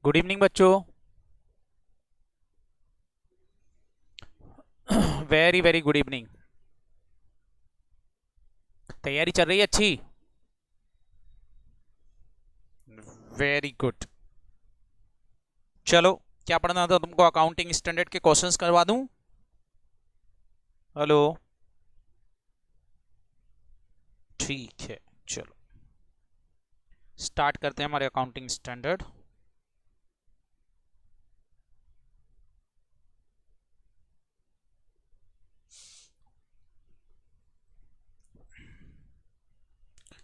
Good evening बच्चों। Very very good evening. तैयारी चल रही है अच्छी? Very good. चलो, क्या पढ़ना था तुमको? अकाउंटिंग स्टैंडर्ड के क्वेश्चंस करवा दूं? हेलो। ठीक है, चलो स्टार्ट करते हैं हमारे अकाउंटिंग स्टैंडर्ड।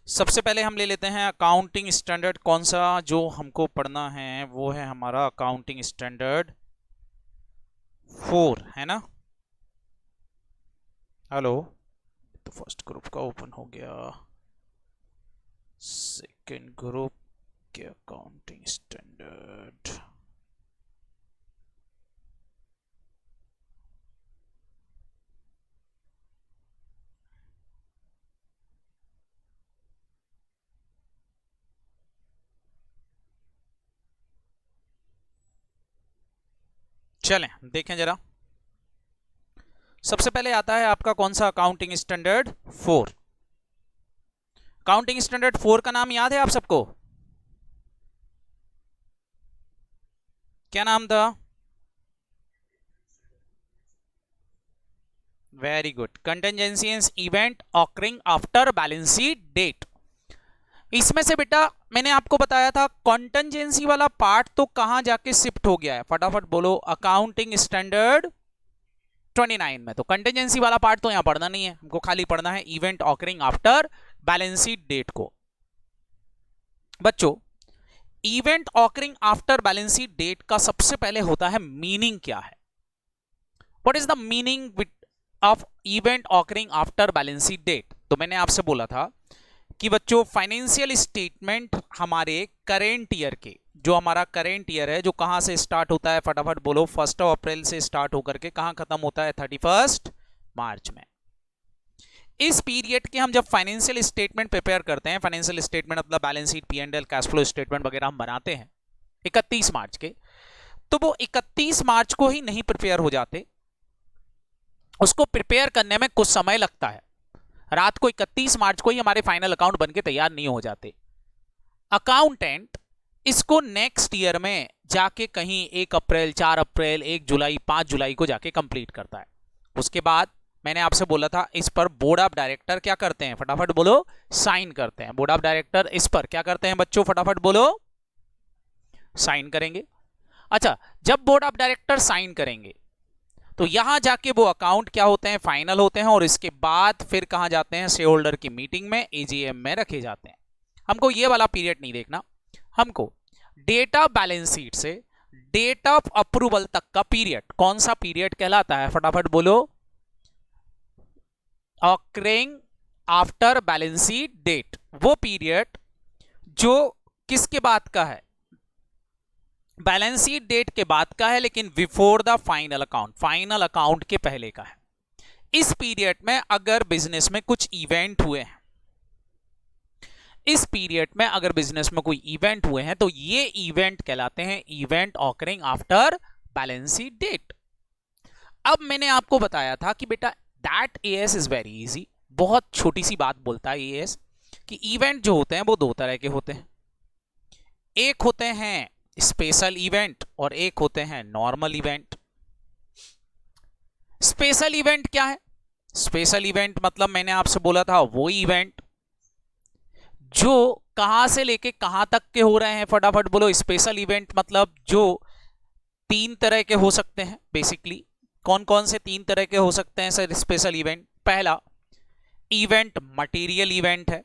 सबसे पहले हम ले लेते हैं अकाउंटिंग स्टैंडर्ड। कौन सा जो हमको पढ़ना है वो है हमारा अकाउंटिंग स्टैंडर्ड 4, है ना? हेलो। तो फर्स्ट ग्रुप का ओपन हो गया, सेकंड ग्रुप के अकाउंटिंग स्टैंडर्ड। चलें देखें जरा। सबसे पहले आता है आपका कौन सा? Accounting standard 4। अकाउंटिंग स्टैंडर्ड 4 का नाम याद है आप सबको? क्या नाम था? Very good. Contingencies event occurring after balance sheet date. इसमें से बेटा मैंने आपको बताया था कॉन्टेंजेंसी वाला पार्ट तो कहां जाके शिफ्ट हो गया है, फटाफट बोलो। अकाउंटिंग स्टैंडर्ड 29 में। तो कंटिजेंसी वाला पार्ट तो यहां पढ़ना नहीं है, हमको खाली पढ़ना है event occurring after balance sheet date को। बच्चों, event occurring after balance sheet date का सबसे पहले होता है मीनिंग क्या है? What is the meaning of event occurring after balance sheet date? तो मैंने आपसे बोला था कि बच्चों फाइनेंशियल स्टेटमेंट हमारे करेंट ईयर के, जो हमारा करेंट ईयर है, जो कहां से स्टार्ट होता है, फटाफट बोलो। 1 अप्रैल से स्टार्ट होकर के कहां खत्म होता है? 31 मार्च में। इस पीरियड के हम जब फाइनेंशियल स्टेटमेंट प्रिपेयर करते हैं, फाइनेंशियल स्टेटमेंट मतलब balance sheet, P&L, cash flow statement वगैरह हम बनाते हैं 31 मार्च के, तो वो 31 मार्च को ही नहीं प्रिपेयर हो जाते, उसको प्रिपेयर करने में कुछ समय लगता है। रात को 31 मार्च को ही हमारे फाइनल अकाउंट बनके तैयार नहीं हो जाते। अकाउंटेंट इसको नेक्स्ट ईयर में जाके कहीं 1 अप्रैल, 4 अप्रैल, 1 जुलाई, 5 जुलाई को जाके कंप्लीट करता है। उसके बाद मैंने आपसे बोला था इस पर बोर्ड ऑफ डायरेक्टर क्या करते हैं? फटाफट बोलो। साइन करते हैं। बोर्ड ऑफ डायरेक्टर इस पर क्या करते हैं बच्चों? फटाफट बोलो। साइन करेंगे। अच्छा, जब बोर्ड ऑफ डायरेक्टर साइन करेंगे तो यहां जाके वो अकाउंट क्या होते हैं? फाइनल होते हैं। और इसके बाद फिर कहां जाते हैं? शेयर होल्डर की मीटिंग में, एजीएम में रखे जाते हैं। हमको ये वाला पीरियड नहीं देखना, हमको डेट ऑफ बैलेंस शीट से डेट ऑफ अप्रूवल तक का पीरियड कौन सा पीरियड कहलाता है? फटाफट बोलो। Occurring after balance sheet date. वो पीरियड जो किसके बाद का है? बैलेंस शीट डेट के बाद का है, लेकिन before the final account, final account के पहले का है। इस पीरियड में अगर बिजनेस में कुछ इवेंट हुए हैं, इस पीरियड में अगर बिजनेस में कोई इवेंट हुए हैं तो ये इवेंट कहलाते हैं event occurring after balance sheet date. अब मैंने आपको बताया था कि बेटा that AS is very easy. बहुत छोटी सी बात बोलता है एएस कि इवेंट जो होते हैं वो दो तरह के होते हैं। एक होते हैं स्पेशल इवेंट और एक होते हैं नॉर्मल इवेंट। स्पेशल इवेंट क्या है? स्पेशल इवेंट मतलब मैंने आपसे बोला था वो इवेंट जो कहां से लेके कहां तक के हो रहे हैं। फटाफट बोलो। स्पेशल इवेंट मतलब जो 3 तरह के हो सकते हैं बेसिकली। कौन कौन से 3 तरह के हो सकते हैं सर स्पेशल इवेंट? पहला इवेंट मटेरियल इवेंट है।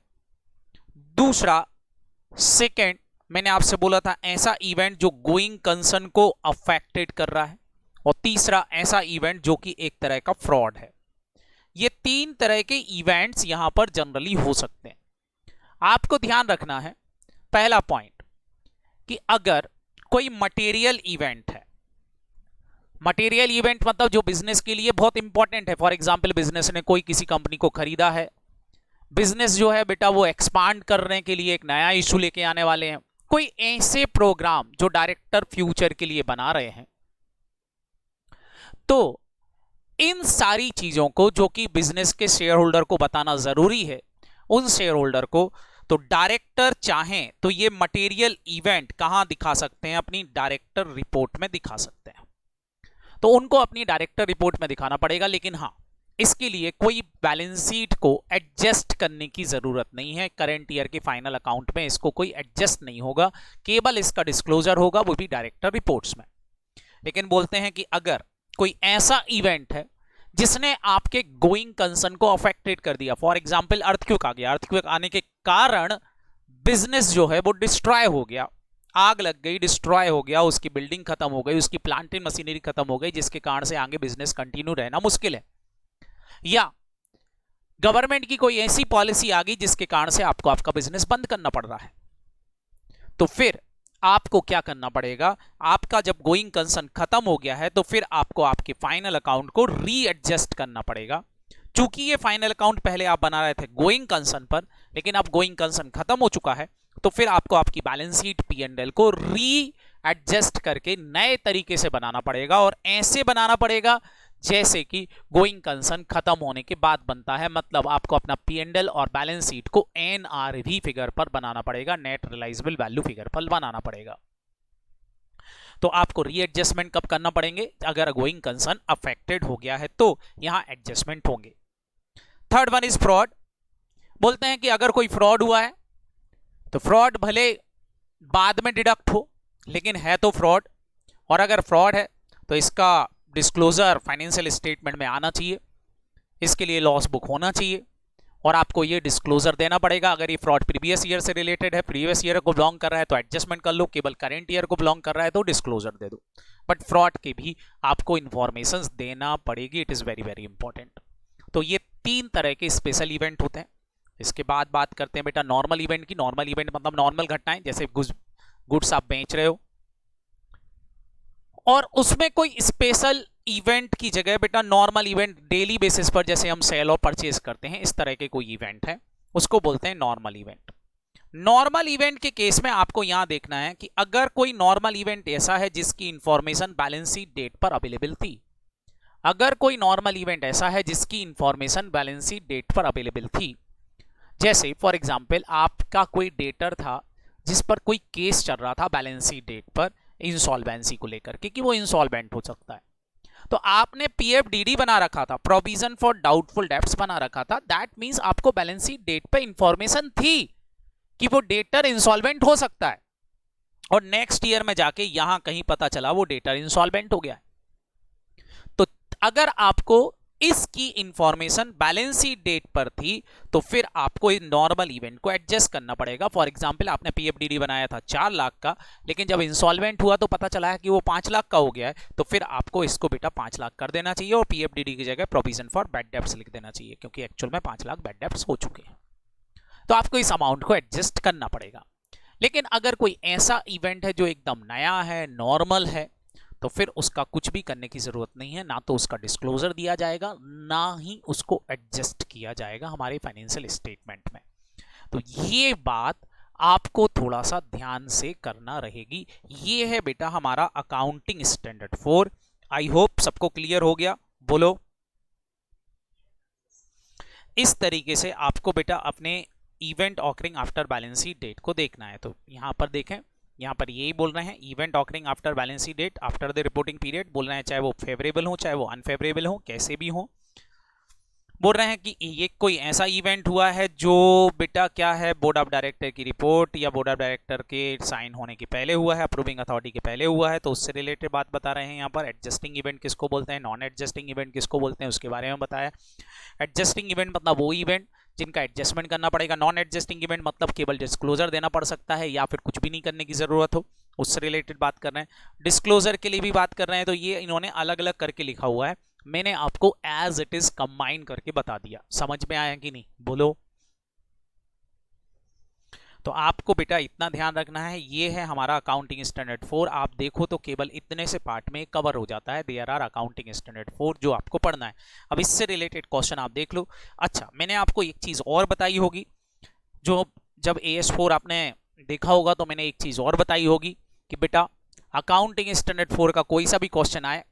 दूसरा, सेकंड, मैंने आपसे बोला था ऐसा इवेंट जो गोइंग कंसर्न को अफेक्टेड कर रहा है। और तीसरा ऐसा इवेंट जो कि एक तरह का फ्रॉड है। ये 3 तरह के इवेंट्स यहां पर जनरली हो सकते हैं। आपको ध्यान रखना है पहला पॉइंट कि अगर कोई मटेरियल इवेंट है, मटेरियल इवेंट मतलब जो बिजनेस के लिए बहुत इंपॉर्टेंट है। फॉर एग्जांपल बिजनेस ने कोई किसी कंपनी को खरीदा है, बिजनेस जो है बेटा वो एक्सपांड करने के लिए एक नया इशू लेके आने वाले हैं, कोई ऐसे प्रोग्राम जो डायरेक्टर फ्यूचर के लिए बना रहे हैं, तो इन सारी चीजों को जो कि बिजनेस के शेयर होल्डर को बताना जरूरी है, उन शेयर होल्डर को, तो डायरेक्टर चाहें तो ये मटेरियल इवेंट कहां दिखा सकते हैं? अपनी डायरेक्टर रिपोर्ट में दिखा सकते हैं। तो उनको अपनी डायरेक्टर रिपोर्ट में दिखाना पड़ेगा, लेकिन हां, इसके लिए कोई बैलेंस शीट को एडजस्ट करने की जरूरत नहीं है। करंट ईयर के फाइनल अकाउंट में इसको कोई एडजस्ट नहीं होगा, केवल इसका डिस्क्लोजर होगा, वो भी डायरेक्टर रिपोर्ट्स में। लेकिन बोलते हैं कि अगर कोई ऐसा इवेंट है जिसने आपके गोइंग कंसर्न को अफेक्टेड कर दिया, फॉर एग्जांपल अर्थक्वेक आ गया, अर्थक्वेक आने के कारण बिजनेस जो है वो डिस्ट्रॉय हो गया, आग लग गई, डिस्ट्रॉय हो गया, उसकी बिल्डिंग खत्म हो गई, उसकी प्लांट एंड मशीनरी खत्म हो गई, जिसके कारण से आगे बिजनेस कंटिन्यू रहना मुश्किल है, या गवर्नमेंट की कोई ऐसी पॉलिसी आ गई जिसके कारण से आपको आपका बिजनेस बंद करना पड़ रहा है, तो फिर आपको क्या करना पड़ेगा? आपका जब गोइंग कंसर्न खत्म हो गया है तो फिर आपको आपके फाइनल अकाउंट को रीएडजस्ट करना पड़ेगा। चूंकि ये फाइनल अकाउंट पहले आप बना रहे थे गोइंग कंसर्न पर, लेकिन अब गोइंग कंसर्न खत्म हो चुका है, तो फिर आपको आपकी बैलेंस शीट P&L को रीएडजस्ट करके नए तरीके से बनाना पड़ेगा, और ऐसे बनाना पड़ेगा जैसे कि गोइंग कंसर्न खत्म होने के बाद बनता है। मतलब आपको अपना P&L और बैलेंस शीट को NRV फिगर पर बनाना पड़ेगा, नेट रियलाइजेबल वैल्यू फिगर पर बनाना पड़ेगा। तो आपको रीएडजस्टमेंट कब करना पड़ेंगे? अगर गोइंग कंसर्न अफेक्टेड हो गया है तो यहां एडजस्टमेंट होंगे। Third one is fraud. बोलते हैं कि अगर कोई फ्रॉड हुआ है तो फ्रॉड भले बाद में डिडक्ट हो, लेकिन है तो फ्रॉड, और अगर फ्रॉड है तो इसका डिस्क्लोजर फाइनेंशियल स्टेटमेंट में आना चाहिए, इसके लिए लॉस बुक होना चाहिए, और आपको ये डिस्क्लोजर देना पड़ेगा। अगर ये फ्रॉड प्रीवियस ईयर से रिलेटेड है, प्रीवियस ईयर को बिलोंग कर रहा है तो एडजस्टमेंट कर लो, केवल करेंट ईयर को बिलोंग कर रहा है तो डिस्क्लोजर दे दो, बट फ्रॉड के भी आपको इंफॉर्मेशन देना पड़ेगी। It is very very important. तो ये 3 तरह के स्पेशल इवेंट होते हैं। इसके बाद बात करते हैं बेटा नॉर्मल इवेंट की। नॉर्मल इवेंट मतलब नॉर्मल घटनाएं, जैसे गुड्स आप बेच रहे हो और उसमें कोई स्पेशल इवेंट की जगह बेटा नॉर्मल इवेंट डेली बेसिस पर जैसे हम सेल और परचेज करते हैं, इस तरह के कोई इवेंट है, उसको बोलते हैं नॉर्मल इवेंट। नॉर्मल इवेंट के केस में आपको यहां देखना है कि अगर कोई नॉर्मल इवेंट ऐसा है जिसकी इंफॉर्मेशन बैलेंस शीट डेट पर अवेलेबल थी, अगर कोई नॉर्मल इवेंट ऐसा है जिसकी इंफॉर्मेशन बैलेंस शीट डेट पर अवेलेबल थी, जैसे फॉर एग्जांपल आपका कोई डेटर था जिस पर कोई केस चल रहा था बैलेंस शीट डेट पर इंसॉल्वेंसी को लेकर के कि वो इंसॉल्वेंट हो सकता है, तो आपने PFDD बना रखा था, प्रोविजन फॉर डाउटफुल डेब्ट्स बना रखा था। दैट मींस आपको बैलेंस शीट डेट पे इंफॉर्मेशन थी कि वो डेटर इंसॉल्वेंट हो सकता है, और नेक्स्ट ईयर में जाके यहां कहीं पता चला वो डेटर इंसॉल्वेंट हो गया है। तो अगर आपको इसकी इंफॉर्मेशन बैलेंस शीट डेट पर थी तो फिर आपको इस नॉर्मल इवेंट को एडजस्ट करना पड़ेगा। फॉर एग्जांपल आपने PFDD बनाया था 4 लाख का, लेकिन जब इंसॉल्वेंट हुआ तो पता चला है कि वो 5 लाख का हो गया है, तो फिर आपको इसको बेटा 5 लाख कर देना चाहिए और PFDD की जगह प्रोविजन फॉर बैड डेब्ट्स लिख देना चाहिए, क्योंकि एक्चुअल में 5 लाख बैड डेब्ट्स हो चुके हैं। तो आपको इस अमाउंट को एडजस्ट करना पड़ेगा। लेकिन अगर कोई ऐसा इवेंट है जो एकदम नया है, नॉर्मल है, तो फिर उसका कुछ भी करने की जरूरत नहीं है, ना तो उसका डिस्क्लोजर दिया जाएगा, ना ही उसको एडजस्ट किया जाएगा हमारे फाइनेंशियल स्टेटमेंट में। तो ये बात आपको थोड़ा सा ध्यान से करना रहेगी। ये है बेटा हमारा अकाउंटिंग स्टैंडर्ड 4। आई होप सबको क्लियर हो गया, बोलो। इस तरीके से आपको बेटा अपने event occurring after balance sheet date को देखना है। तो यहां पर देखें, यहाँ पर यही बोल रहे हैं, event occurring after balance sheet date after the reporting period, बोल रहे हैं चाहे वो फेवरेबल हो चाहे वो अनफेवरेबल हो, कैसे भी हो। बोल रहे हैं कि ये कोई ऐसा इवेंट हुआ है जो बेटा क्या है, बोर्ड ऑफ डायरेक्टर की रिपोर्ट या बोर्ड ऑफ डायरेक्टर के साइन होने के पहले हुआ है, अप्रूविंग अथॉरिटी के पहले हुआ है, तो उससे रिलेटेड बात बता रहे हैं। यहाँ पर एडजस्टिंग इवेंट किसको बोलते हैं, नॉन एडजस्टिंग इवेंट किसको बोलते हैं, उसके बारे में बताया। एडजस्टिंग इवेंट मतलब वो इवेंट जिनका एडजस्टमेंट करना पड़ेगा। नॉन एडजस्टिंग इवेंट मतलब केवल डिस्क्लोजर देना पड़ सकता है या फिर कुछ भी नहीं करने की जरूरत हो, उससे रिलेटेड बात कर रहे हैं। डिस्क्लोजर के लिए भी बात कर रहे हैं, तो ये इन्होंने अलग अलग करके लिखा हुआ है, मैंने आपको एज इट इज कंबाइन करके बता दिया। समझ में आया कि नहीं, बोलो। तो आपको बेटा इतना ध्यान रखना है, ये है हमारा अकाउंटिंग स्टैंडर्ड 4। आप देखो तो केवल इतने से पार्ट में कवर हो जाता है, देयर आर अकाउंटिंग स्टैंडर्ड 4 जो आपको पढ़ना है। अब इससे रिलेटेड क्वेश्चन आप देख लो। अच्छा, मैंने आपको एक चीज और बताई होगी, जो जब AS4 आपने देखा होगा तो मैंने एक चीज और बताई होगी कि बेटा अकाउंटिंग स्टैंडर्ड 4 का कोई सा भी क्वेश्चन आए,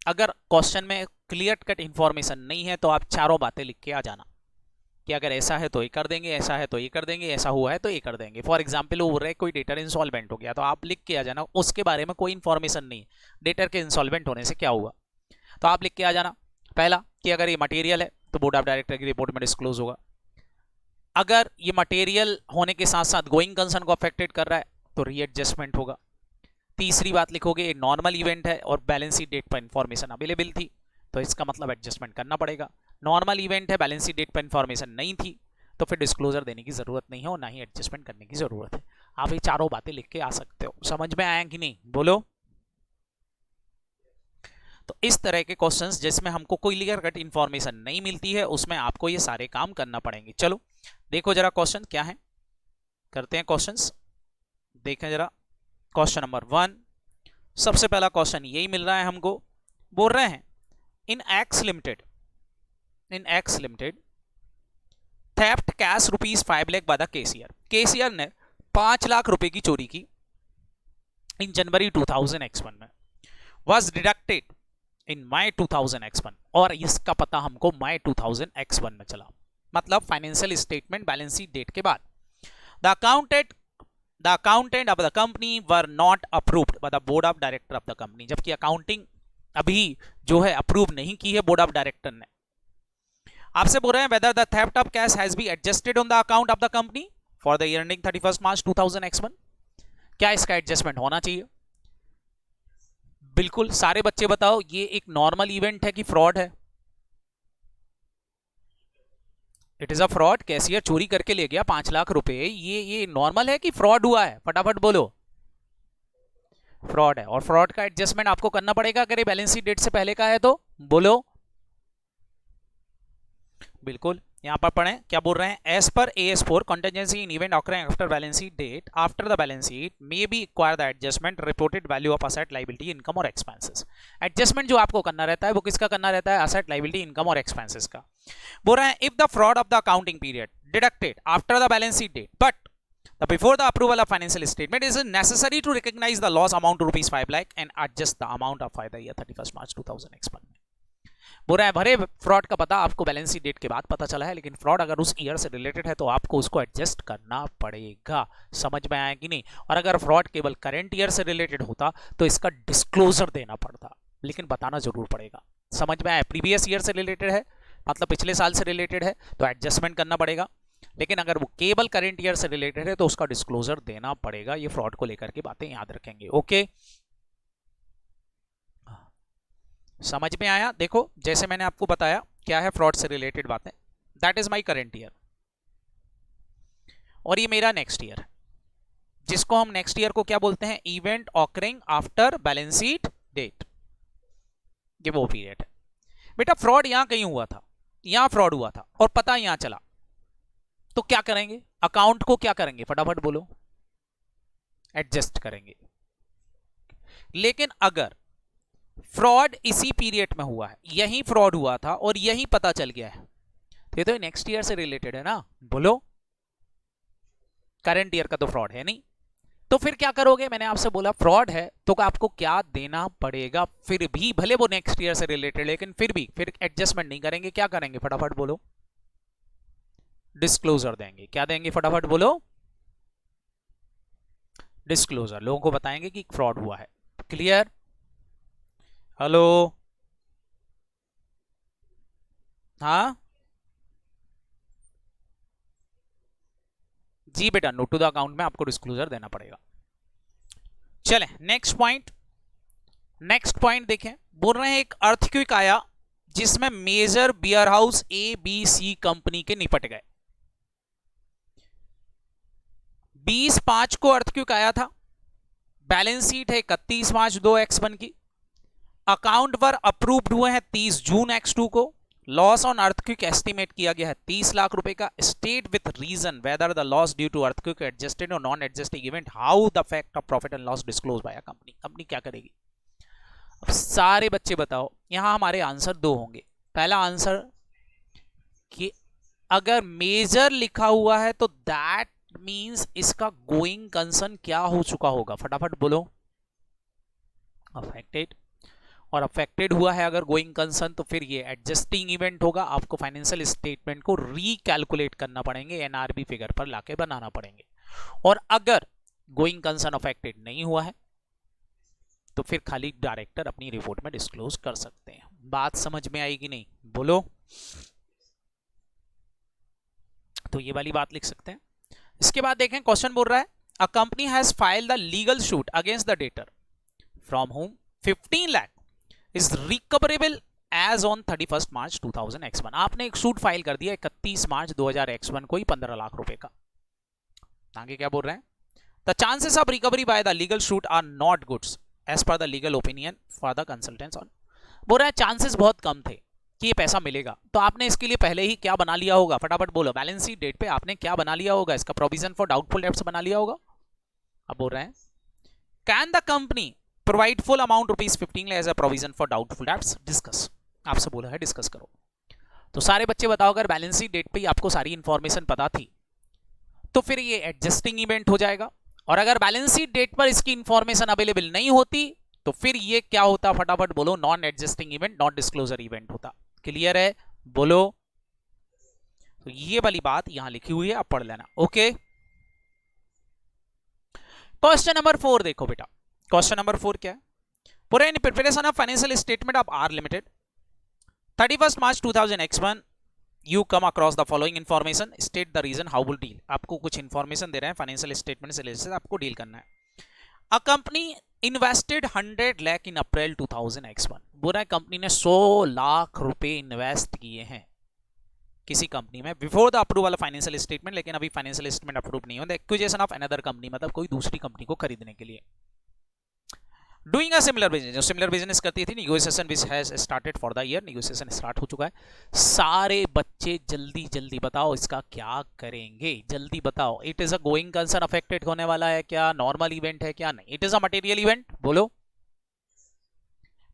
अगर क्वेश्चन में क्लियर कट इंफॉर्मेशन नहीं है तो आप चारों बातें लिख के आ जाना कि अगर ऐसा है तो ये कर देंगे, ऐसा है तो ये कर देंगे, ऐसा हुआ है तो ये कर देंगे। फॉर एग्जाम्पल हो रहा है कोई डेटर इंसॉल्वेंट हो गया तो आप लिख के आ जाना, उसके बारे में कोई इंफॉर्मेशन नहीं, डेटर के इंसॉल्वेंट होने से क्या हुआ, तो आप लिख के आ जाना। पहला कि अगर ये मटेरियल है तो बोर्ड ऑफ डायरेक्टर की रिपोर्ट में डिस्क्लोज होगा, अगर ये मटेरियल होने के साथ साथ गोइंग कंसर्न को अफेक्टेड कर रहा है तो रीएडजस्टमेंट होगा। तीसरी बात लिखोगे नॉर्मल इवेंट है और बैलेंस शीट डेट पर इंफॉर्मेशन अवेलेबल थी तो इसका मतलब एडजस्टमेंट करना पड़ेगा। नॉर्मल इवेंट है, बैलेंस शीट डेट पर इंफॉर्मेशन नहीं थी तो फिर डिस्क्लोजर देने की जरूरत नहीं है और ना ही एडजस्टमेंट करने की जरूरत है। आप ये चारों बातें लिख के आ सकते हो। समझ में आया कि नहीं, बोलो। तो इस तरह के क्वेश्चंस जिसमें हमको कोई क्लियर कट इंफॉर्मेशन नहीं मिलती है उसमें आपको ये सारे काम करना पड़ेंगे। चलो देखो जरा क्वेश्चन क्या है, करते हैं क्वेश्चंस, देखें जरा। क्वेश्चन नंबर 1, सबसे पहला क्वेश्चन यही मिल रहा है हमको, बोल रहे हैं in X limited theft cash ₹5 lakh by the KCR ने 5 लाख रुपए की चोरी की इन जनवरी 2001 में, वाज डिडक्टेड इन मई 2001 और इसका पता हमको मई 2001 में चला, मतलब financial statement balance sheet date के बाद। The accountant of the company were not approved by the board of director of the company, जबकि अकाउंटिंग अभी जो है अप्रूव नहीं की है बोर्ड ऑफ डायरेक्टर ने। आपसे बोल रहे हैं whether the theft of cash has been adjusted on the account of the company for the year ending 31 March 2001, क्या इसका एडजस्टमेंट होना चाहिए? बिल्कुल, सारे बच्चे बताओ ये एक नॉर्मल इवेंट है कि फ्रॉड है? It is a fraud. Cashier चोरी करके ले गया 5 लाख रुपए, ये नॉर्मल है कि फ्रॉड हुआ है? फटाफट बोलो। फ्रॉड है, और फ्रॉड का एडजस्टमेंट आपको करना पड़ेगा अगर ये बैलेंस शीट डेट से पहले का है तो, बोलो। बिल्कुल, यहां पर पढ़ें क्या बोल रहे हैं, as per AS4 contingency in event occurring after balance sheet date after the balance sheet may be acquire the adjustment reported value of asset liability income और एक्सपेंसेस। एडजस्टमेंट जो आपको करना रहता है वो किसका करना रहता है? असेट लायबिलिटी इनकम और एक्सपेंसेस का। बोल रहे हैं if the fraud of the accounting period deducted after the balance sheet date but before the approval of financial statement is necessary to recognize the loss amount to ₹5 lakh and adjust the amount of for the year 31st March 2001। बोल रहा है भरे fraud का पता आपको balance sheet date के बाद पता चला है, लेकिन फ्रॉड अगर उस ईयर से रिलेटेड है तो आपको उसको एडजस्ट करना पड़ेगा। समझ में आया कि नहीं? और अगर फ्रॉड केवल करंट ईयर से रिलेटेड होता तो इसका डिस्क्लोजर देना पड़ता, लेकिन बताना जरूर पड़ेगा। समझ में आया? प्रीवियस ईयर से रिलेटेड है मतलब पिछले साल से रिलेटेड है तो एडजस्टमेंट करना पड़ेगा, लेकिन अगर वो केवल करंट ईयर से रिलेटेड है तो उसका डिस्क्लोजर देना पड़ेगा। ये फ्रॉड को लेकर के बातें याद रखेंगे। ओके, समझ में आया? देखो जैसे मैंने आपको बताया क्या है फ्रॉड से रिलेटेड बातें, that is my current year और ये मेरा नेक्स्ट ईयर, जिसको हम नेक्स्ट ईयर को क्या बोलते हैं? Event occurring after balance sheet date. ये वो पीरियड है। बेटा फ्रॉड यहां कहीं हुआ था, यहां फ्रॉड हुआ था और पता यहां चला तो क्या करेंगे? अकाउंट को क्या करेंगे? फटाफट बोलो। एडजस्ट करेंगे। लेकिन अगर फ्रॉड इसी पीरियड में हुआ है, यही फ्रॉड हुआ था और यही पता चल गया है तो ये तो नेक्स्ट ईयर से रिलेटेड है ना, बोलो। करंट ईयर का तो फ्रॉड है नहीं, तो फिर क्या करोगे? मैंने आपसे बोला फ्रॉड है तो आपको क्या देना पड़ेगा? फिर भी भले वो नेक्स्ट ईयर से रिलेटेड, लेकिन फिर एडजस्टमेंट नहीं करेंगे। क्या करेंगे? फटाफट बोलो। डिस्क्लोजर देंगे। क्या देंगे? फटाफट बोलो। डिस्क्लोजर। लोगों को बताएंगे कि फ्रॉड हुआ है। क्लियर? हेलो, हाँ जी बेटा, नोट टू द अकाउंट में आपको डिस्क्लोजर देना पड़ेगा। चले नेक्स्ट पॉइंट देखें। बोल रहे हैं एक अर्थक्वेक आया जिसमें major warehouse ABC company के निपट गए। 20/5 को अर्थक्वेक आया था, बैलेंस शीट है 31 मार्च 2001 की, अकाउंट पर अप्रूव्ड हुए हैं 30 जून X2 को, लॉस ऑन अर्थक्वेक एस्टिमेट किया गया है 30 लाख रुपए का। State with reason whether the loss due to earthquake adjusted और non adjusted event, how the fact of profit and loss disclose by company क्या करेगी? अब सारे बच्चे बताओ, यहां हमारे आंसर दो होंगे। पहला आंसर कि अगर मेजर लिखा हुआ है तो दैट मींस इसका गोइंग कंसर्न क्या हो चुका होगा, फटाफट बोलो। अफेक्टेड, और अफेक्टेड हुआ है अगर गोइंग कंसर्न तो फिर ये एडजस्टिंग इवेंट होगा। आपको फाइनेंशियल स्टेटमेंट को रिकैलकुलेट करना पड़ेंगे, एनआरबी फिगर पर लाके बनाना पड़ेंगे। और अगर गोइंग कंसर्न अफेक्टेड नहीं हुआ है तो फिर खाली डायरेक्टर अपनी रिपोर्ट में डिस्क्लोज कर सकते हैं। बात समझ में आएगी नहीं, बोलो। तो ये वाली बात लिख सकते हैं। इसके बाद देखें, क्वेश्चन बोल रहा है a company has filed the legal suit against the debtor from home 15 lakh is recoverable as on 31 March 2000x1। आपने एक सूट फाइल कर दिया 31 मार्च 2000x1 को ही 15 लाख रुपए का। आगे क्या बोल रहे हैं, the chances of recovery by the legal suit are not goods as per the legal opinion for the consultants on. बोल रहा है चांसेस बहुत कम थे कि ये पैसा मिलेगा। तो आपने इसके लिए पहले ही क्या बना लिया होगा, फटाफट बोलो। बैलेंस शीट डेट पे आपने क्या बना लिया होगा, इसका प्रोविजन फॉर डाउटफुल डेब्ट्स बना लिया होगा। अब बोल रहे हैं can the company provide full amount ₹15 lakh as a provision for doubtful debts, discuss. आपसे बोला है डिस्कस करो। तो सारे बच्चे बताओ, अगर बैलेंस शीट डेट पे ही आपको सारी इंफॉर्मेशन पता थी तो फिर ये एडजस्टिंग इवेंट हो जाएगा, और अगर बैलेंस शीट डेट पर इसकी इंफॉर्मेशन अवेलेबल नहीं होती तो फिर ये क्या होता, फटाफट बोलो। Non adjusting event, non disclosure event होता। क्लियर है, बोलो। तो ये वाली बात यहां लिखी हुई है, आप पढ़ लेना। ओके, क्वेश्चन नंबर 4 देखो बेटा। क्वेश्चन नंबर 4 क्या है, पूरा in preparation of financial statement of R limited 31 March 2000x1 you come across the following information, state the reason how will deal. आपको कुछ इन्फॉर्मेशन दे रहे हैं फाइनेंशियल स्टेटमेंट से रिलेटेड, आपको डील करना है। A company invested 100 lakh in April 2000x1। बोला है कंपनी ने 100 लाख रुपए इन्वेस्ट किए हैं किसी कंपनी में before the approval of financial statement, लेकिन अभी फाइनेंशियल स्टेटमेंट अप्रूव नहीं हो, the acquisition of another company, मतलब कोई दूसरी कंपनी को खरीदने के लिए। डूइंग अ सिमिलर बिजनेस, जो सिमिलर बिजनेस करती थी, negotiation which has started for the year, negotiation start हो चुका है। सारे बच्चे जल्दी जल्दी बताओ इसका क्या करेंगे, जल्दी बताओ। It is a going concern affected होने वाला है क्या, नॉर्मल इवेंट है क्या, नहीं। It is a material event, बोलो।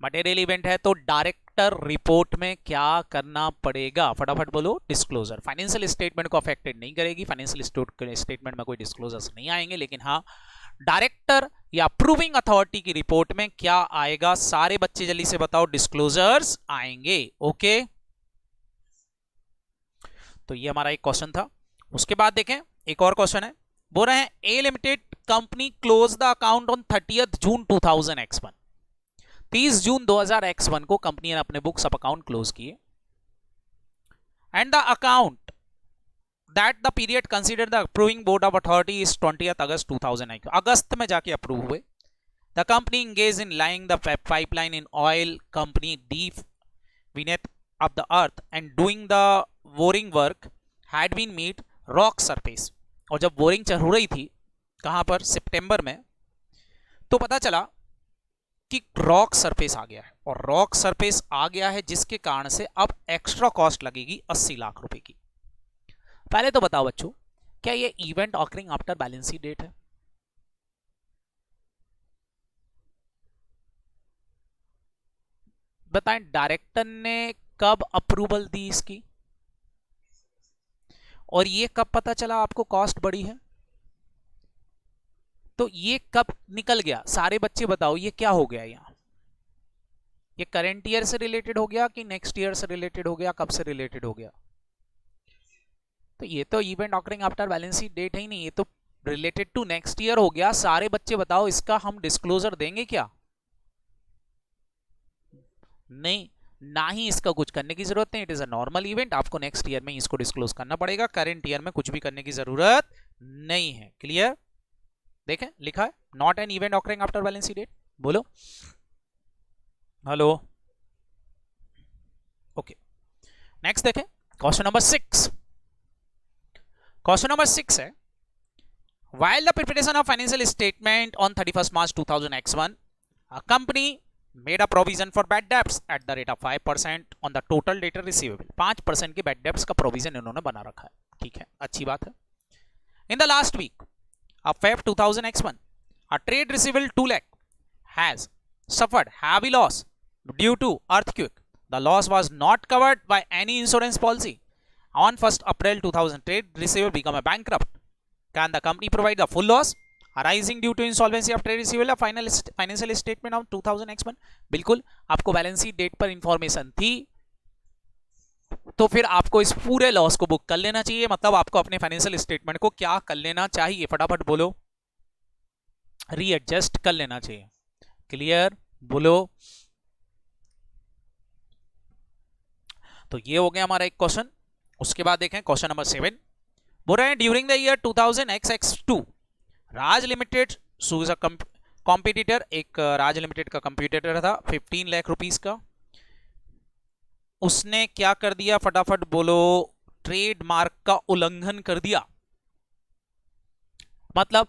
मटेरियल इवेंट है तो डायरेक्टर रिपोर्ट में क्या करना पड़ेगा, फटाफट बोलो। डिस्क्लोजर। फाइनेंशियल स्टेटमेंट को अफेक्टेड नहीं करेगी, फाइनेंशियल स्टेटमेंट में कोई डिस्क्लोजर्स नहीं आएंगे, लेकिन हाँ डायरेक्टर या अप्रूविंग अथॉरिटी की रिपोर्ट में क्या आएगा, सारे बच्चे जल्दी से बताओ, डिस्क्लोजर्स आएंगे। ओके, तो ये हमारा एक क्वेश्चन था। उसके बाद देखें एक और क्वेश्चन है, बोल रहे हैं A limited company close the account on 30 June 2000x1। 30 June 2000x1 को कंपनी ने अपने बुक्स ऑफ अकाउंट क्लोज किए, and the account that the period considered the approving board of authority is 20th August 2009। अगस्त में जाके approve हुए। The company engaged in laying the pipeline in oil company deep beneath of the earth and doing the boring work had been made rock surface। और जब boring चल रही थी कहां पर, सितंबर में, तो पता चला कि रॉक सरफेस आ गया है, और रॉक सरफेस आ गया है जिसके कारण से अब एक्स्ट्रा कॉस्ट लगेगी 80 लाख रुपए की। पहले तो बताओ बच्चों, क्या ये event occurring after balance sheet date है? बताएं डायरेक्टर ने कब अप्रूवल दी इसकी, और ये कब पता चला आपको कॉस्ट बड़ी है, तो ये कब निकल गया? सारे बच्चे बताओ ये क्या हो गया यहां, ये करंट ईयर से रिलेटेड हो गया कि नेक्स्ट ईयर से रिलेटेड हो गया, कब से रिलेटेड हो गया? तो ये तो event occurring after balance sheet date है ही नहीं, ये तो रिलेटेड टू नेक्स्ट ईयर हो गया। सारे बच्चे बताओ इसका हम डिस्क्लोजर देंगे क्या? नहीं, ना ही इसका कुछ करने की जरूरत नहीं। It is a normal event, आपको नेक्स्ट ईयर में इसको डिस्क्लोज करना पड़ेगा, करंट ईयर में कुछ भी करने की जरूरत नहीं है। क्लियर? देखें लिखा है not an event occurring after balance sheet date, बोलो हेलो। ओके, नेक्स्ट देखें क्वेश्चन नंबर 6। क्वेश्चन नंबर 6 है, while the preparation of financial statement on 31st March 2000x1 a company made a provision for bad debts at the rate of 5% on the total debtor receivable। 5% के bad debts का provision इन्होंने बना रखा है, ठीक है, अच्छी बात है। in the last week of Feb 2000x1 a trade receivable 2 lakh has suffered heavy loss due to earthquake। the loss was not covered by any insurance policy। on 1st April 2000 trade receivable become a bankrupt। Can the company provide the full loss arising due to insolvency of trade receivable financial statement of 2000X1? बिल्कुल, आपको balance sheet date पर information थी तो फिर आपको इस पूरे loss को बुक कर लेना चाहिए, मतलब आपको अपने फाइनेंशियल स्टेटमेंट को क्या कर लेना चाहिए, फटाफट बोलो, रीएडजस्ट कर लेना चाहिए। क्लियर, बोलो। तो ये हो गया हमारा एक क्वेश्चन। उसके बाद देखें क्वेश्चन नंबर 7, बोल रहे हैं during the year 2000XX2 Raj limited shoes a competitor, एक राज लिमिटेड का कंप्यूटर था 15 लाख रुपीस का, उसने क्या कर दिया, फटाफट बोलो, ट्रेडमार्क का उल्लंघन कर दिया। मतलब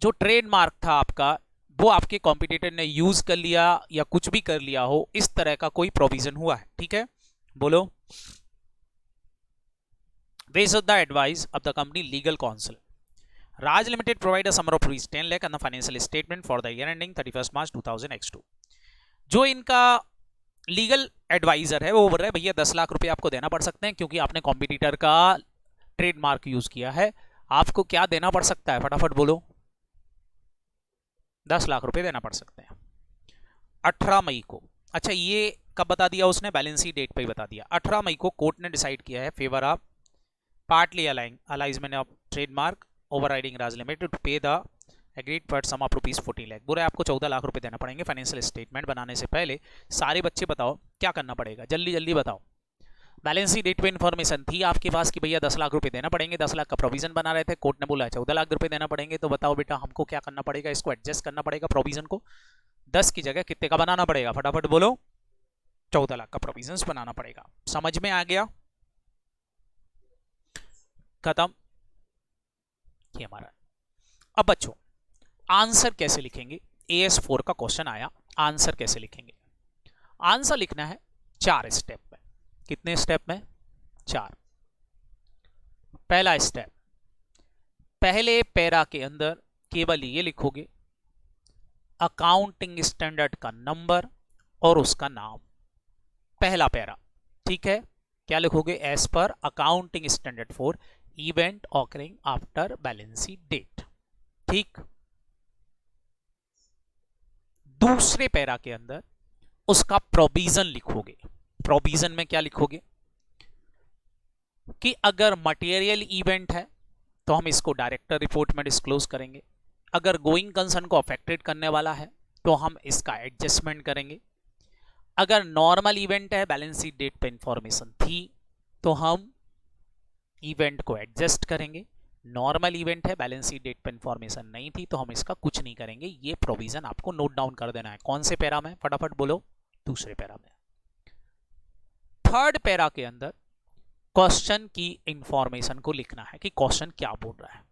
जो ट्रेडमार्क था आपका वो आपके कॉम्पिटिटर ने यूज कर लिया या कुछ भी कर लिया हो, इस तरह का कोई प्रोविजन हुआ है, ठीक है, बोलो। Based on the advice of the company legal council, Raj Limited provide a sum of rupees 10 lakh on the financial statement for the year ending 31st March 2000X2। जो इनका लीगल एडवाइजर है वो बोल रहा है भैया 10 लाख रुपए आपको देना पड़ सकते हैं क्योंकि आपने कॉम्पिटिटर का ट्रेडमार्क यूज किया है। आपको क्या देना पड़ सकता है, फटाफट बोलो। 10 लाख रुपए देना पड़ सकते हैं 18 मई को। अच्छा, ये कब बता दिया उसने, बैलेंस शीट डेट पे ही बता दिया। 18 मई को कोर्ट ने डिसाइड किया है favour of partly alignment of trademark overriding Raj limited to pay the agreed for sum of rupees 14 lakh. बोले आपको 14 लाख रुपए देना पड़ेंगे। फाइनेंशियल स्टेटमेंट बनाने से पहले सारे बच्चे बताओ क्या करना पड़ेगा, जल्दी जल्दी बताओ। बैलेंस शीट डेट पे इन्फॉर्मेशन थी आपके पास कि भैया 10 लाख रुपए देना पड़ेंगे, 10 लाख का प्रोविजन बना रहे थे, कोर्ट ने बोला 14 लाख रुपए देना पड़ेंगे। तो बताओ बेटा हमको क्या करना पड़ेगा, इसको एडजस्ट करना पड़ेगा, प्रोविजन को 10 की जगह कितने का बनाना पड़ेगा, फटाफट बोलो, 14 लाख का प्रोविजन बनाना पड़ेगा। समझ में आ गया, खत्म ये हमारा। अब बच्चों आंसर कैसे लिखेंगे, AS4 का क्वेश्चन आया, आंसर कैसे लिखेंगे। आंसर लिखना है 4 स्टेप में। कितने स्टेप में, 4। पहला स्टेप, पहले पैरा के अंदर केवल ये लिखोगे अकाउंटिंग स्टैंडर्ड का नंबर और उसका नाम, पहला पैरा, ठीक है। क्या लिखोगे, as per accounting standard for event occurring after balance sheet date, ठीक। दूसरे पैरा के अंदर उसका प्रोविजन लिखोगे। प्रोविजन में क्या लिखोगे कि अगर मटेरियल इवेंट है तो हम इसको डायरेक्टर रिपोर्ट में डिस्क्लोज करेंगे, अगर गोइंग कंसर्न को अफेक्टेड करने वाला है तो हम इसका एडजस्टमेंट करेंगे, अगर नॉर्मल इवेंट है बैलेंस शीट डेट पे इंफॉर्मेशन थी तो हम इवेंट को एडजस्ट करेंगे, नॉर्मल इवेंट है बैलेंस शीट डेट पे इंफॉर्मेशन नहीं थी तो हम इसका कुछ नहीं करेंगे। ये प्रोविजन आपको नोट डाउन कर देना है। कौन से पैरा में, फटाफट बोलो, दूसरे पैरा में। थर्ड पैरा के अंदर क्वेश्चन की इंफॉर्मेशन को लिखना है कि क्वेश्चन क्या बोल रहा है।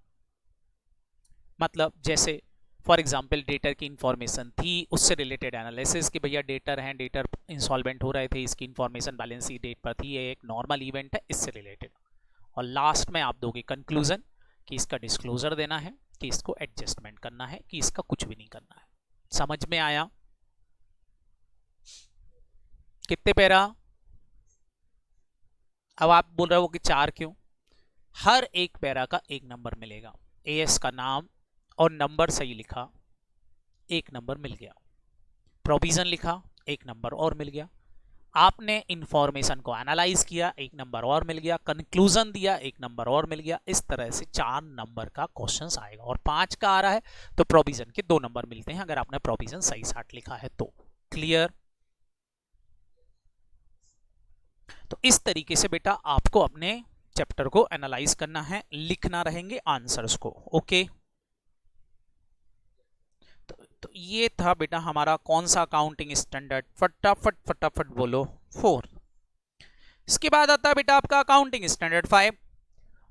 मतलब जैसे फॉर एग्जांपल डेटर की इंफॉर्मेशन थी, उससे रिलेटेड एनालिसिस कि भैया डेटर हैं, डेटर इंसॉल्वेंट हो रहे थे, इसकी इंफॉर्मेशन बैलेंस शीट डेट पर थी, ये एक नॉर्मल इवेंट है, इससे रिलेटेड। और लास्ट में आप दोगे कंक्लूजन कि इसका डिस्क्लोजर देना है, कि इसको एडजस्टमेंट करना है, कि इसका कुछ भी नहीं करना है। समझ में आया? कितने पैरा? अब आप बोल रहे हो कि 4 क्यों? हर एक पैरा का एक नंबर मिलेगा। एएस का नाम और नंबर सही लिखा, एक नंबर मिल गया। प्रोविजन लिखा, एक नंबर और मिल गया। आपने इंफॉर्मेशन को एनालाइज किया, एक नंबर और मिल गया। कंक्लूजन दिया, एक नंबर और मिल गया। इस तरह से 4 नंबर का क्वेश्चन आएगा। और 5 का आ रहा है तो प्रोविजन के 2 नंबर मिलते हैं अगर आपने प्रोविजन सही साथ लिखा है तो। क्लियर? तो इस तरीके से बेटा आपको अपने चैप्टर को एनालाइज करना है, लिखना रहेंगे आंसर्स को। ओके, तो ये था बेटा हमारा कौन सा अकाउंटिंग स्टैंडर्ड, फटाफट फटाफट बोलो, 4। इसके बाद आता है बेटा आपका accounting standard 5।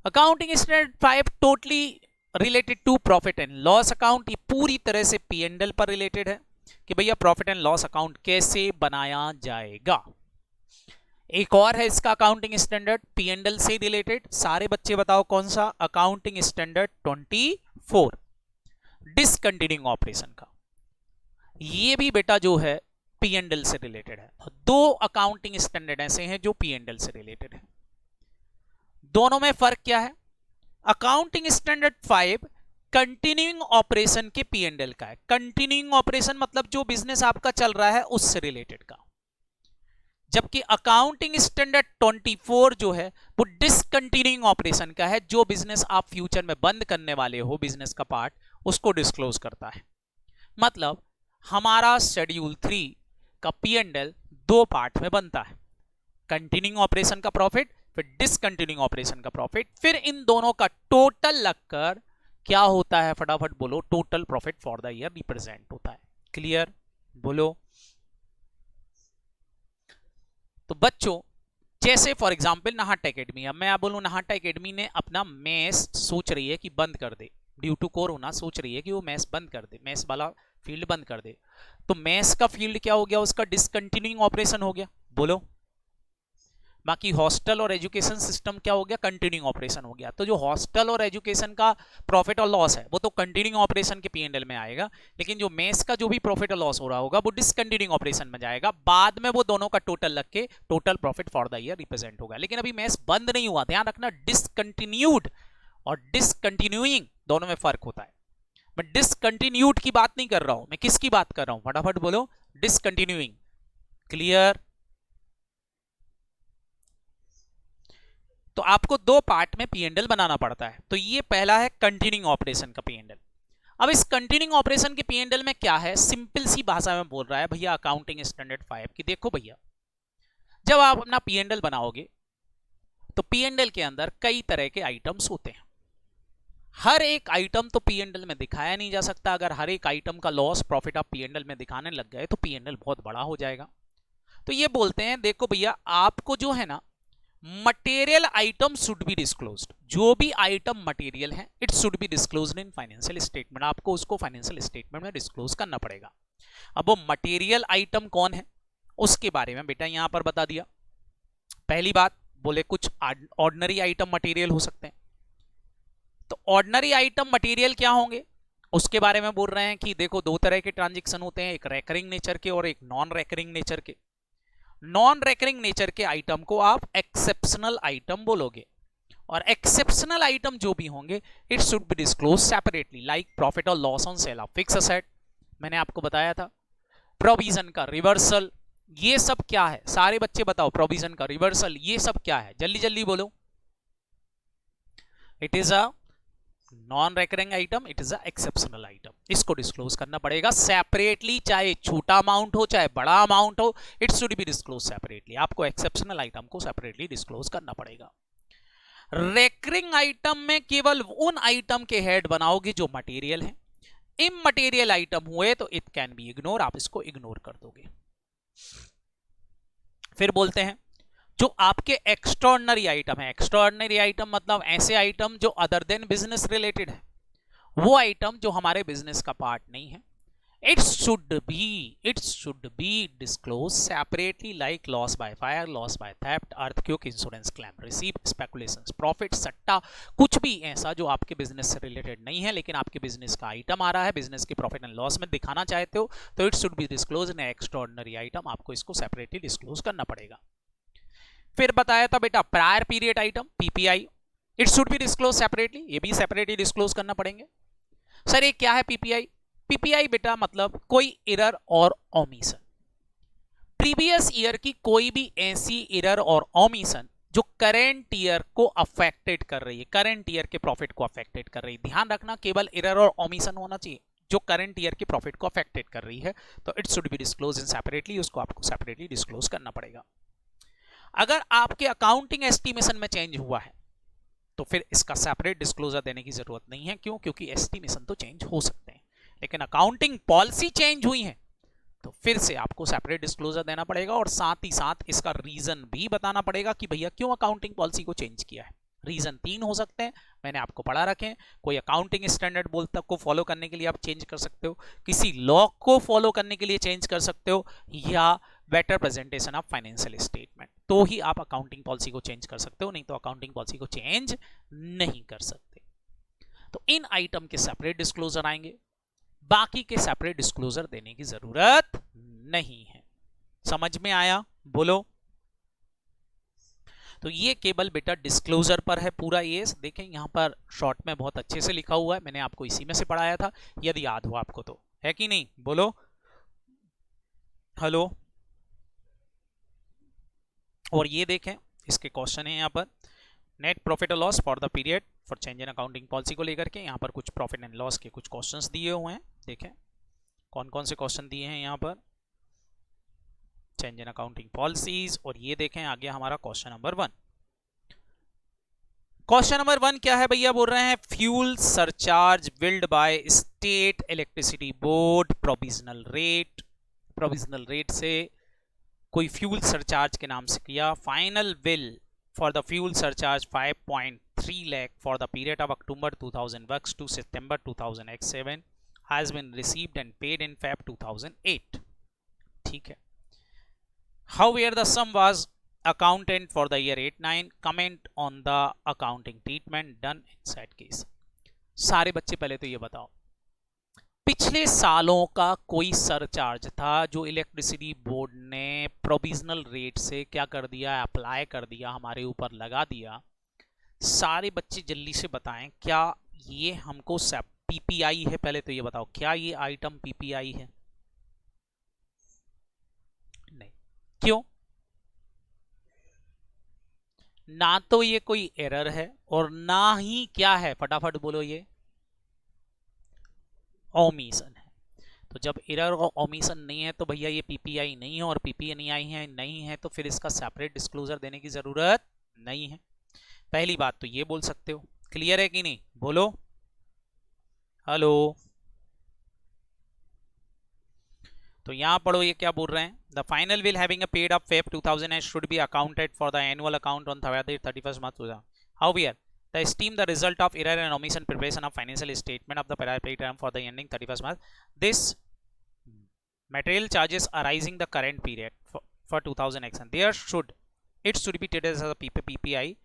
Accounting standard 5 totally related to profit and loss account. ये पूरी तरह से P&L पर रिलेटेड है कि भैया प्रॉफिट एंड लॉस अकाउंट कैसे बनाया जाएगा। एक और है इसका अकाउंटिंग स्टैंडर्ड P&L से रिलेटेड। सारे बच्चे बताओ कौन सा, अकाउंटिंग स्टैंडर्ड 24 डिसकंटिन्यूइंग ऑपरेशन का। ये भी बेटा जो है P&L से रिलेटेड है। 2 अकाउंटिंग स्टैंडर्ड ऐसे हैं जो P&L से रिलेटेड है। दोनों में फर्क क्या है? अकाउंटिंग स्टैंडर्ड 5 कंटिन्यूइंग ऑपरेशन के पी एंड एल का है। कंटिन्यूइंग ऑपरेशन मतलब जो बिजनेस आपका चल रहा है उससे रिलेटेड का, जबकि अकाउंटिंग स्टैंडर्ड 24 जो है वो डिसकंटिन्यूइंग ऑपरेशन का है, जो बिजनेस आप फ्यूचर में बंद करने वाले हो बिजनेस का पार्ट, उसको डिस्क्लोज करता है। मतलब हमारा शेड्यूल 3 का पी एंड एल दो पार्ट में बनता है, कंटिन्यूइंग ऑपरेशन का प्रॉफिट, फिर डिसकंटिन्यूइंग ऑपरेशन का प्रॉफिट, फिर इन दोनों का टोटल लगकर क्या होता है, फटाफट बोलो, total profit for the year represent होता है। क्लियर, बोलो। तो बच्चों जैसे फॉर एग्जांपल नाहटा एकेडमी, अब मैं आप बोलूं नाहटा एकेडमी ने अपना मेस सोच रही है कि बंद कर दे, ड्यू टू कोरोना सोच रही है कि वो मेस बंद कर दे, मेस वाला फील्ड बंद कर दे, तो मेस का फील्ड क्या हो गया, उसका डिसकंटिन्यूइंग ऑपरेशन हो गया, बोलो। बाकी हॉस्टल और एजुकेशन सिस्टम क्या हो गया, कंटिन्यूइंग ऑपरेशन हो गया। तो जो हॉस्टल और एजुकेशन का प्रॉफिट और लॉस है वो तो कंटिन्यूइंग ऑपरेशन के पीएनएल में आएगा, लेकिन जो मेस का जो भी प्रॉफिट और लॉस हो रहा होगा वो डिसकंटिन्यूइंग ऑपरेशन में जाएगा, बाद में वो दोनों का टोटल लग के total profit for the year represent होगा। लेकिन अभी मेस बंद नहीं हुआ, ध्यान रखना, डिसकंटिन्यूड और डिसकंटिन्यूइंग दोनों में फर्क होता है। मैं डिसकंटिन्यूड की बात नहीं कर रहा हूं, मैं किसकी बात कर रहा हूं, फटाफट बोलो, डिसकंटिन्यूइंग। क्लियर। तो आपको दो पार्ट में पीएनएल बनाना पड़ता है। तो ये पहला है कंटिन्यूइंग ऑपरेशन का पीएनएल। अब इस कंटिन्यूइंग ऑपरेशन के पीएनएल में क्या है, सिंपल सी भाषा में बोल रहा है भैया अकाउंटिंग स्टैंडर्ड 5 की, देखो भैया जब आप अपना पीएनएल बनाओगे तो पीएनएल के अंदर कई तरह के आइटम्स होते हैं। हर एक आइटम तो पीएनएल में दिखाया नहीं जा सकता, अगर हर एक आइटम का लॉस प्रॉफिट आप पीएनएल में दिखाने लग गए तो पीएनएल बहुत बड़ा हो जाएगा। तो ये बोलते हैं देखो भैया आपको जो है ना material item should be disclosed, जो भी आइटम मटेरियल है it should B disclosed in financial statement, आपको उसको फाइनेंशियल स्टेटमेंट में डिस्क्लोज करना पड़ेगा। अब वो मटेरियल आइटम कौन है उसके बारे में बेटा यहां पर बता दिया। पहली बात बोले कुछ ऑर्डिनरी आइटम मटेरियल हो सकते हैं, तो ऑर्डिनरी आइटम मटेरियल क्या होंगे उसके बारे में बोल रहे हैं कि देखो दो तरह के ट्रांजेक्शन होते हैं, एक रेकरिंग नेचर के और एक नॉन रेकरिंग नेचर के। नॉन रेकरिंग नेचर के आइटम को आप एक्सेप्शनल आइटम बोलोगे, और एक्सेप्शनल आइटम जो भी होंगे it should be disclose separately, like profit और loss on sale of fix asset, मैंने आपको बताया था, प्रोविजन का रिवर्सल, ये सब क्या है, सारे बच्चे बताओ, प्रोविजन का रिवर्सल ये सब क्या है, जल्दी जल्दी बोलो। It is a non recurring item, it is a exceptional item, इसको डिस्क्लोज करना पड़ेगा सेपरेटली, चाहे छोटा अमाउंट हो चाहे बड़ा अमाउंट हो, it should be disclose separately, आपको एक्सेप्शनल आइटम को सेपरेटली डिस्क्लोज करना पड़ेगा। रेकरिंग आइटम में केवल उन आइटम के हेड बनाओगे जो मटेरियल है, इममटेरियल आइटम हुए तो इट कैन बी इग्नोर, आप इसको इग्नोर कर दोगे। फिर बोलते हैं जो आपके एक्स्ट्राऑर्डिनरी आइटम है, एक्स्ट्राऑर्डिनरी आइटम मतलब ऐसे आइटम जो अदर देन बिजनेस रिलेटेड है, वो आइटम जो हमारे बिजनेस का पार्ट नहीं है, it should be disclose separately, like loss by fire, loss by theft, earthquake insurance claim receive, speculations profit, सट्टा, कुछ भी ऐसा जो आपके बिजनेस से रिलेटेड नहीं है लेकिन आपके बिजनेस का आइटम आ रहा है, बिजनेस के प्रॉफिट एंड लॉस में दिखाना चाहते हो, तो it should be disclose in extraordinary item, आपको इसको सेपरेटली डिस्क्लोज करना पड़ेगा। फिर बताया था बेटा prior period item PPI, it should be disclose separately, ये भी सेपरेटली डिस्क्लोज करना पड़ेंगे। सर ये क्या है पीपीआई, पीपीआई बेटा मतलब कोई एरर और ओमिशन, प्रीवियस ईयर की कोई भी ऐसी एरर और ओमिशन जो करेंट ईयर को अफेक्टेड कर रही है, करेंट ईयर के प्रॉफिट को अफेक्टेड कर रही है, ध्यान रखना केवल एरर और ओमिशन होना चाहिए जो करंट ईयर के प्रॉफिट को अफेक्टेड कर रही है, तो it should be disclose in separately, उसको आपको सेपरेटली डिस्क्लोज करना पड़ेगा। अगर आपके अकाउंटिंग एस्टिमेशन में चेंज हुआ है तो फिर इसका सेपरेट डिस्क्लोजर देने की जरूरत नहीं है, क्यों, क्योंकि एस्टिमेशन तो चेंज हो सकते हैं, लेकिन अकाउंटिंग पॉलिसी चेंज हुई है तो फिर से आपको सेपरेट डिस्क्लोजर देना पड़ेगा, और साथ ही साथ इसका रीजन भी बताना पड़ेगा कि भैया क्यों अकाउंटिंग पॉलिसी को चेंज किया है। रीजन 3 हो सकते हैं, मैंने आपको पढ़ा रखे, कोई अकाउंटिंग स्टैंडर्ड बोलता को फॉलो करने के लिए आप चेंज कर सकते हो, किसी लॉ को फॉलो करने के लिए चेंज कर सकते हो, या better presentation of financial statement, तो ही आप अकाउंटिंग पॉलिसी को चेंज कर सकते हो, नहीं तो अकाउंटिंग पॉलिसी को चेंज नहीं कर सकते। तो इन आइटम के सेपरेट डिस्क्लोजर आएंगे, बाकी के सेपरेट डिस्क्लोजर देने की जरूरत नहीं है। समझ में आया, बोलो। तो ये केवल बेटा डिस्क्लोजर पर है पूरा। ये देखें यहाँ पर शॉर्ट में बहुत अच्छे से लिखा हुआ है, मैंने आपको इसी में से पढ़ाया था, यदि याद हो आपको तो, है कि नहीं? बोलो हेलो। और ये देखें इसके क्वेश्चन है यहाँ पर, नेट प्रॉफिट और loss for the period for change in accounting policy को लेकर के यहाँ पर कुछ प्रॉफिट एंड लॉस के कुछ क्वेश्चंस दिए हुए हैं। देखें कौन कौन से क्वेश्चन दिए हैं यहाँ पर, चेंज इन अकाउंटिंग पॉलिसीज। और ये देखें आगे हमारा क्वेश्चन नंबर 1। क्वेश्चन नंबर 1 क्या है भैया? बोल रहे हैं fuel surcharge billed by state electricity board provisional rate. Provisional rate से कोई फ्यूल सरचार्ज के नाम से किया। Final bill for the fuel surcharge 5.3 lakh for the period of October 2001 to September 2007 has been received and paid in Feb 2008। ठीक है। However, the sum was accounted for the year 89. Comment on the accounting treatment done in said case. सारे बच्चे पहले तो ये बताओ, पिछले सालों का कोई सरचार्ज था जो इलेक्ट्रिसिटी बोर्ड ने प्रोविजनल रेट से क्या कर दिया, अप्लाई कर दिया, हमारे ऊपर लगा दिया। सारे बच्चे जल्दी से बताएं, क्या ये हमको पीपीआई है? पहले तो ये बताओ, क्या ये आइटम पीपीआई है? नहीं। क्यों? ना तो ये कोई एरर है और ना ही क्या है, फटाफट बोलो, ये ओमिशन है। तो जब एरर और ओमिशन नहीं है तो भैया ये पीपीआई नहीं है, और पीपीआई नहीं है तो फिर इसका सेपरेट डिस्क्लोजर देने की जरूरत नहीं है। पहली बात तो ये बोल सकते हो। क्लियर है कि नहीं? बोलो हेलो। तो यहां पढ़ो ये क्या बोल रहे हैं, the final will having a paid of Feb 2008 should be accounted for the annual account on 31st March 2000। However the esteem the result of error and omission preparation of financial statement of the paid term for the ending 31st March. This material charges arising the current period for 2000 and there should be treated as a PPI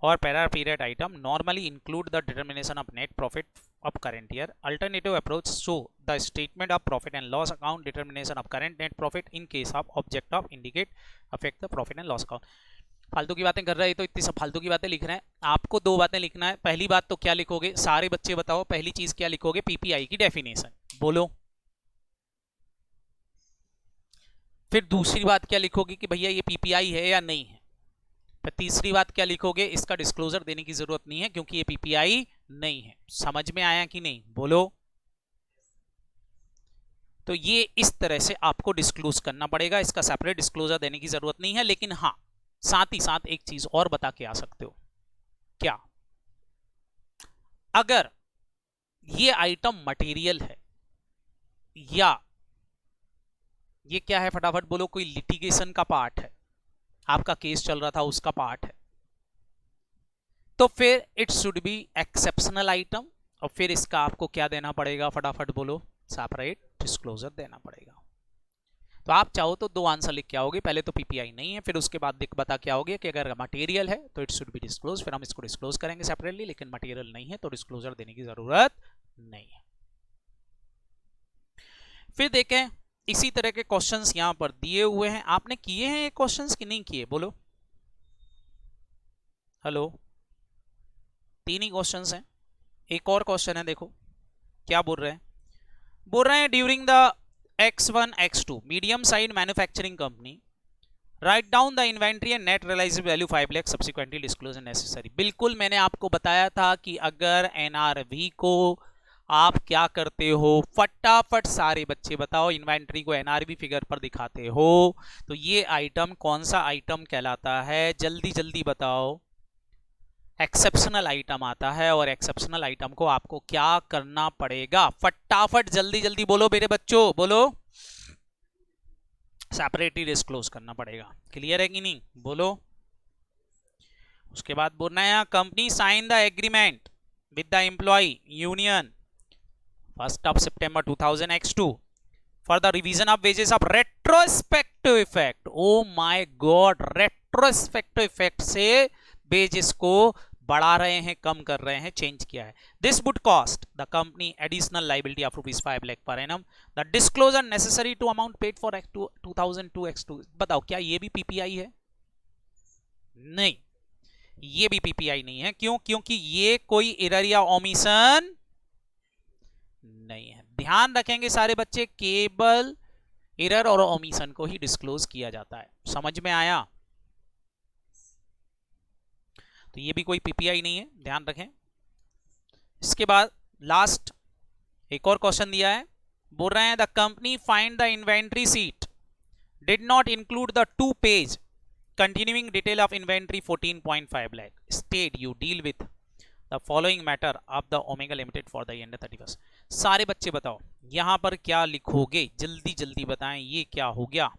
or para period item. Normally include the determination of net profit of current year. Alternative approach show the statement of profit and loss account determination of current net profit in case of object of indicate affect the profit and loss account. फालतू की बातें कर रहे हैं तो इतनी सब फालतू की बातें लिख रहे हैं। आपको दो बातें लिखना है। पहली बात तो क्या लिखोगे, सारे बच्चे बताओ, पहली चीज क्या लिखोगे? पीपीआई की डेफिनेशन बोलो। फिर दूसरी बात क्या लिखोगे कि भैया ये पीपीआई है या नहीं है। फिर तीसरी बात क्या लिखोगे, इसका डिस्क्लोजर देने की जरूरत नहीं है क्योंकि ये पीपीआई नहीं है। समझ में आया कि नहीं? बोलो। तो ये इस तरह से आपको डिस्क्लोज करना पड़ेगा, इसका सेपरेट डिस्क्लोजर देने की जरूरत नहीं है। लेकिन हाँ, साथ ही साथ एक चीज और बता के आ सकते हो। क्या? अगर ये आइटम मटेरियल है या ये क्या है, फटाफट बोलो, कोई लिटिगेशन का पार्ट है, आपका केस चल रहा था उसका पार्ट है, तो फिर it should B exceptional item और फिर इसका आपको क्या देना पड़ेगा, फटाफट बोलो, सेपरेट डिस्क्लोजर देना पड़ेगा। तो आप चाहो तो दो आंसर लिख के आओगे, पहले तो पीपीआई नहीं है, फिर उसके बाद बता के आओगे कि अगर मटेरियल है तो इट शुड बी डिस्क्लोज, फिर हम इसको डिस्क्लोज करेंगे सेपरेटली, लेकिन मटेरियल नहीं है तो डिस्क्लोजर देने की जरूरत नहीं है। फिर देखें इसी तरह के क्वेश्चंस यहां पर दिए हुए हैं। आपने किए हैं ये क्वेश्चंस कि नहीं किए? बोलो हेलो। 3 ही क्वेश्चंस हैं। एक और क्वेश्चन है, देखो क्या बोल रहे हैं। बोल रहे हैं during the X1 X2 medium size manufacturing company write down the inventory and net realisable value 5 lakh subsequently disclose necessary. बिल्कुल मैंने आपको बताया था कि अगर एनआरवी को आप क्या करते हो, फटाफट सारे बच्चे बताओ, इन्वेंट्री को एनआरवी फिगर पर दिखाते हो तो ये आइटम कौन सा आइटम कहलाता है? जल्दी जल्दी बताओ। एक्सेप्शनल आइटम आता है और एक्सेप्शनल आइटम को आपको क्या करना पड़ेगा? फटाफट जल्दी जल्दी बोलो मेरे बच्चों, बोलो। सेपरेटली डिस्क्लोज करना पड़ेगा। क्लियर है कि नहीं? बोलो। उसके बाद बोलना है company sign the agreement with the employee union 1st of September 2000 X2 for the revision of wages of retrospective effect। oh my god, retrospective effect से wages को बढ़ा रहे हैं, कम कर रहे हैं, चेंज किया है। This would cost the company additional liability of ₹5 lakh per annum। The disclosure necessary to amount paid for 2002 X2। बताओ क्या ये भी पीपीआई है? नहीं। ये भी पीपीआई नहीं है। क्यों? क्योंकि ये कोई एरर या ओमिशन नहीं है। ध्यान रखेंगे सारे बच्चे, केवल एरर और ओमिशन को ही डिस्क्लोज किया जाता है। समझ में आया? तो ये भी कोई पीपीआई नहीं है, ध्यान रखें। इसके बाद लास्ट एक और क्वेश्चन दिया है, बोल रहे हैं the company find the inventory seat did not include the 2 page continuing detail of inventory 14.5 lakh. State you deal with the following matter of the Omega Limited for the end 31st. सारे बच्चे बताओ यहां पर क्या लिखोगे, जल्दी जल्दी बताएं। ये क्या हो गया?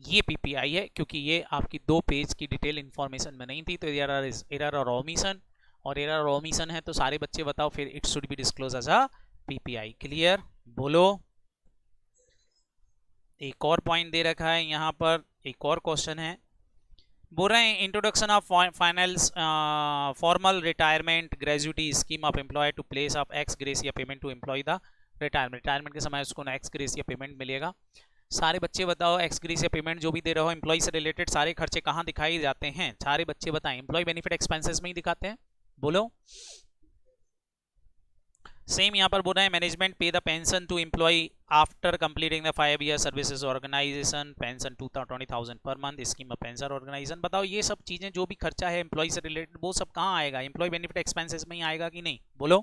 ये पीपीआई है क्योंकि ये आपकी 2 पेज की डिटेल इंफॉर्मेशन में नहीं थी, तो एरर और ओमिशन, और एरर और ओमिशन है तो सारे बच्चे बताओ फिर it should be disclose as a PPI. Clear? बोलो। एक और पॉइंट दे रखा है यहां पर, एक और क्वेश्चन है, बोल रहे हैं introduction of finals formal retirement gratuity scheme of employee to place of ex gratia payment to employee the retirement के समय उसको एक्स ग्रेसिया पेमेंट मिलेगा। सारे बच्चे बताओ एक्स ग्रेसिया पेमेंट जो भी दे रहे हो एम्प्लॉय से रिलेटेड सारे खर्चे कहाँ दिखाई जाते हैं? सारे बच्चे बताएं। एम्प्लॉय बेनिफिट एक्सपेंसेस में ही दिखाते हैं। बोलो। सेम यहाँ पर बोल रहे हैं management pay the pension to employee after completing the 5 year services organisation pension 20,000 per month scheme of pension organisation. बताओ ये सब चीजें जो भी खर्चा है एम्प्लॉय से रिलेटेड वो सब कहाँ आएगा? एम्प्लॉय बेनिफिट एक्सपेंसेस में ही आएगा कि नहीं? बोलो।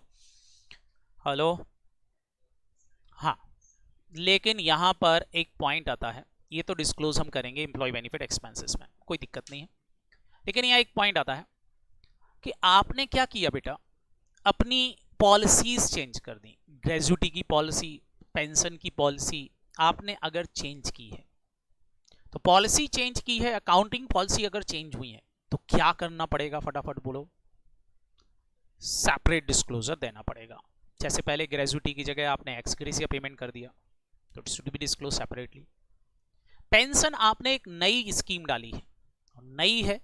हेलो। हाँ, लेकिन यहाँ पर एक पॉइंट आता है, ये तो डिस्क्लोज हम करेंगे एम्प्लॉय बेनिफिट एक्सपेंसेस में, कोई दिक्कत नहीं है, लेकिन यहाँ एक पॉइंट आता है कि आपने क्या किया बेटा, अपनी पॉलिसीज चेंज कर दी। ग्रेजुटी की पॉलिसी, पेंशन की पॉलिसी आपने अगर चेंज की है तो पॉलिसी चेंज की है, अकाउंटिंग पॉलिसी अगर चेंज हुई है तो क्या करना पड़ेगा? फटाफट बोलो। सेपरेट डिस्क्लोजर देना पड़ेगा। जैसे पहले ग्रेजुटी की जगह आपने एक्स ग्रेसिया पेमेंट कर दिया तो it should be disclose separately. Pension आपने एक नई स्कीम डाली है, नई है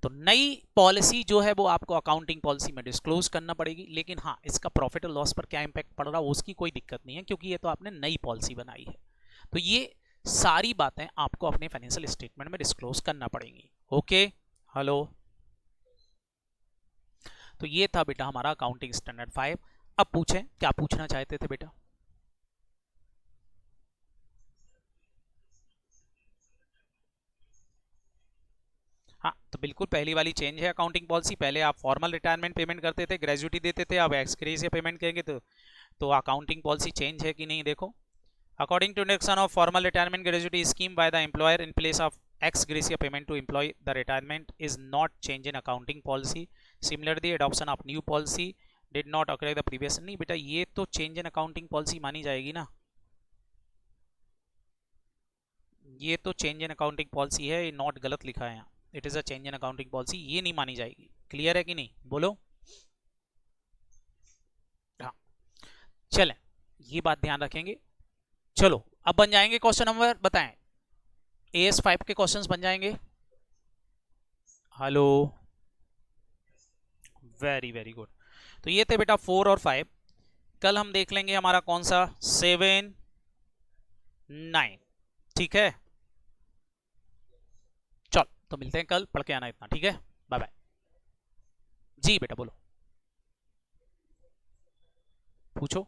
तो नई पॉलिसी जो है वो आपको अकाउंटिंग पॉलिसी में डिस्क्लोज करना पड़ेगी। लेकिन हाँ, इसका प्रॉफिट और लॉस पर क्या इंपैक्ट पड़ रहा है उसकी कोई दिक्कत नहीं है क्योंकि ये तो आपने नई पॉलिसी बनाई है। तो ये सारी बातें आपको अपने फाइनेंशियल स्टेटमेंट में डिस्क्लोज करना पड़ेंगी। ओके। हेलो। तो ये था बेटा हमारा अकाउंटिंग स्टैंडर्ड 5। अब पूछें क्या पूछना चाहते थे बेटा? हाँ, तो बिल्कुल पहली वाली चेंज है अकाउंटिंग पॉलिसी। पहले आप फॉर्मल रिटायरमेंट पेमेंट करते थे, ग्रेजुटी देते थे, अब एक्स ग्रेसिया पेमेंट करेंगे तो अकाउंटिंग पॉलिसी चेंज है कि नहीं? देखो, according to introduction of formal retirement gratuity scheme by the employer in place of ex gratia payment to employee the retirement is not change in accounting policy. Similarly adoption of new policy did not occur the previous. नहीं बेटा, ये तो change in accounting policy मानी जाएगी ना, ये तो change in accounting policy है, ये नॉट गलत लिखा है यहाँ, it is a change in accounting policy, ये नहीं मानी जाएगी। क्लियर है कि नहीं? बोलो। हाँ, चलें, ये बात ध्यान रखेंगे। चलो अब बन जाएंगे क्वेश्चन नंबर, बताएं AS5 के क्वेश्चंस बन जाएंगे। Hello, very very good. तो ये थे बेटा 4 और 5। कल हम देख लेंगे हमारा कौन सा 7 9। ठीक है, चल तो मिलते हैं कल, पढ़ के आना इतना। ठीक है, बाय बाय। जी बेटा बोलो, पूछो।